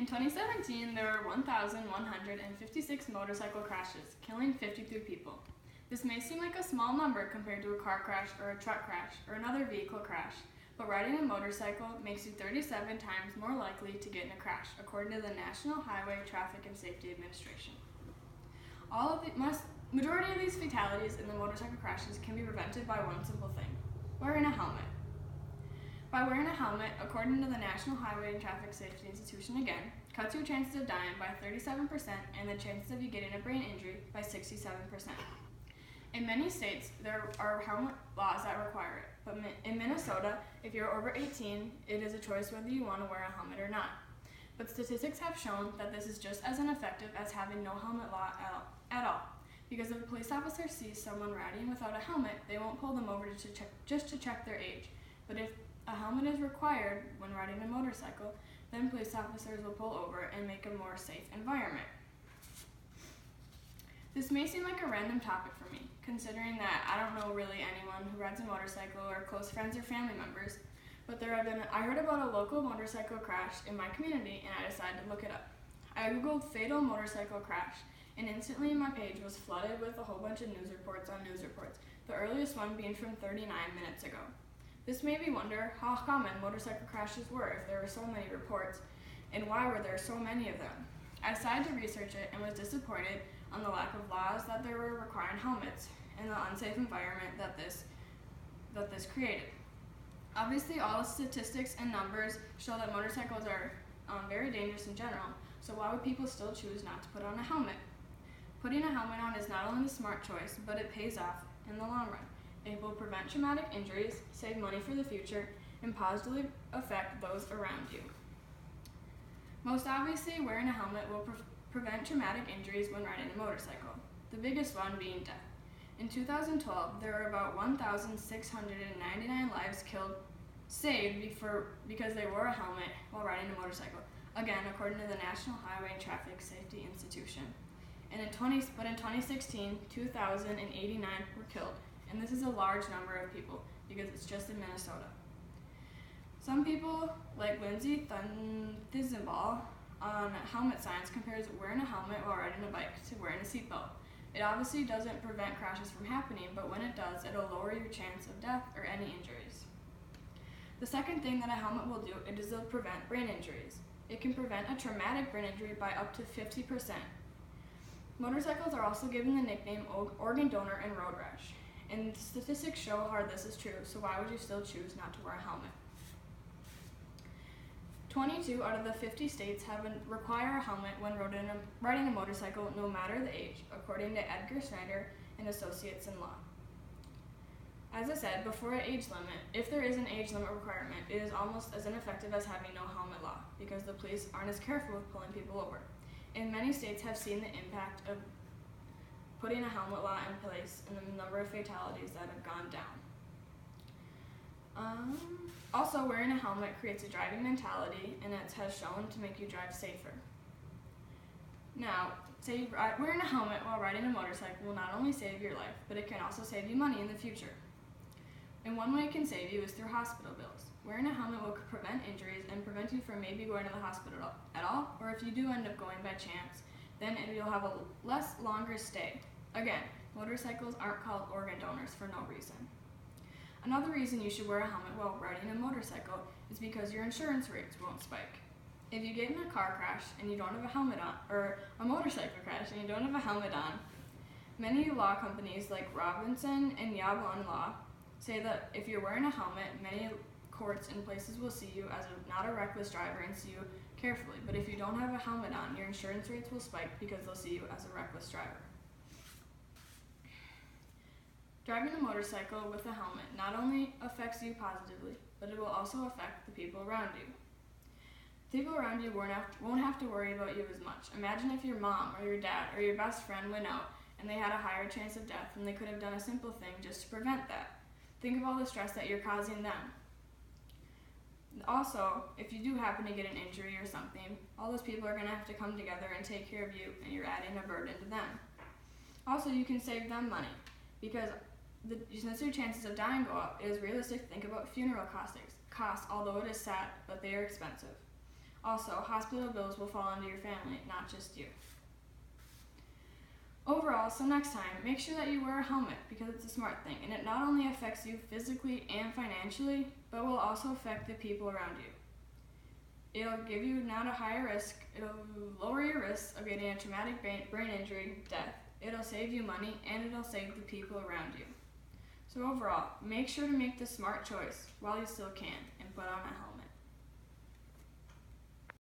In 2017, there were 1,156 motorcycle crashes, killing 53 people. This may seem like a small number compared to a car crash or a truck crash or another vehicle crash, but riding a motorcycle makes you 37 times more likely to get in a crash, according to the National Highway Traffic and Safety Administration. Majority of these fatalities in the motorcycle crashes can be prevented by one simple thing: wearing a helmet. By wearing a helmet, according to the National Highway and Traffic Safety Institution again, cuts your chances of dying by 37% and the chances of you getting a brain injury by 67%. In many states, there are helmet laws that require it, but in Minnesota, if you're over 18, it is a choice whether you want to wear a helmet or not. But statistics have shown that this is just as ineffective as having no helmet law at all. Because if a police officer sees someone riding without a helmet, they won't pull them over just to check their age. But if a helmet is required when riding a motorcycle, then police officers will pull over and make a more safe environment. This may seem like a random topic for me, considering that I don't know really anyone who rides a motorcycle or close friends or family members, but I heard about a local motorcycle crash in my community and I decided to look it up. I googled fatal motorcycle crash, and instantly my page was flooded with a whole bunch of news reports on news reports, the earliest one being from 39 minutes ago. This made me wonder how common motorcycle crashes were if there were so many reports, and why were there so many of them. I decided to research it and was disappointed on the lack of laws that there were requiring helmets and the unsafe environment that this created. Obviously, all the statistics and numbers show that motorcycles are very dangerous in general, so why would people still choose not to put on a helmet? Putting a helmet on is not only the smart choice, but it pays off in the long run. It will prevent traumatic injuries, save money for the future, and positively affect those around you. Most obviously, wearing a helmet will prevent traumatic injuries when riding a motorcycle, the biggest one being death. In 2012, there were about 1,699 lives saved because they wore a helmet while riding a motorcycle, again according to the National Highway and Traffic Safety Institution. But in 2016, 2,089 were killed, and this is a large number of people because it's just in Minnesota. Some people, like Lindsay Thizenball on Helmet Science, compares wearing a helmet while riding a bike to wearing a seatbelt. It obviously doesn't prevent crashes from happening, but when it does, it'll lower your chance of death or any injuries. The second thing that a helmet will do is it'll prevent brain injuries. It can prevent a traumatic brain injury by up to 50%. Motorcycles are also given the nickname organ donor and road rash, and statistics show how this is true, so why would you still choose not to wear a helmet? 22 out of the 50 states require a helmet when riding a motorcycle, no matter the age, according to Edgar Snyder and Associates in Law. As I said, before an age limit, if there is an age limit requirement, it is almost as ineffective as having no helmet law, because the police aren't as careful with pulling people over. And many states have seen the impact of putting a helmet law in place and the number of fatalities that have gone down. Also, wearing a helmet creates a driving mentality, and it has shown to make you drive safer. Now, wearing a helmet while riding a motorcycle will not only save your life, but it can also save you money in the future. And one way it can save you is through hospital bills. Wearing a helmet will prevent injuries and prevent you from maybe going to the hospital at all, or if you do end up going by chance, then you'll have a longer stay. Again, motorcycles aren't called organ donors for no reason. Another reason you should wear a helmet while riding a motorcycle is because your insurance rates won't spike. If you get in a car crash and you don't have a helmet on, or a motorcycle crash and you don't have a helmet on, many law companies like Robinson and Yablon Law say that if you're wearing a helmet, many courts and places will see you as not a reckless driver and see you carefully. But if you don't have a helmet on, your insurance rates will spike because they'll see you as a reckless driver. Driving a motorcycle with a helmet not only affects you positively, but it will also affect the people around you. The people around you won't have to worry about you as much. Imagine if your mom or your dad or your best friend went out and they had a higher chance of death and they could have done a simple thing just to prevent that. Think of all the stress that you're causing them. Also, if you do happen to get an injury or something, all those people are going to have to come together and take care of you, and you're adding a burden to them. Also, you can save them money, because since your chances of dying go up, it is realistic to think about funeral costs, although it is sad, but they are expensive. Also, hospital bills will fall onto your family, not just you. Overall, so next time, make sure that you wear a helmet because it's a smart thing, and it not only affects you physically and financially, but will also affect the people around you. It'll give you not a higher risk, it'll lower your risk of getting a traumatic brain injury, death. It'll save you money, and it'll save the people around you. So overall, make sure to make the smart choice while you still can and put on a helmet.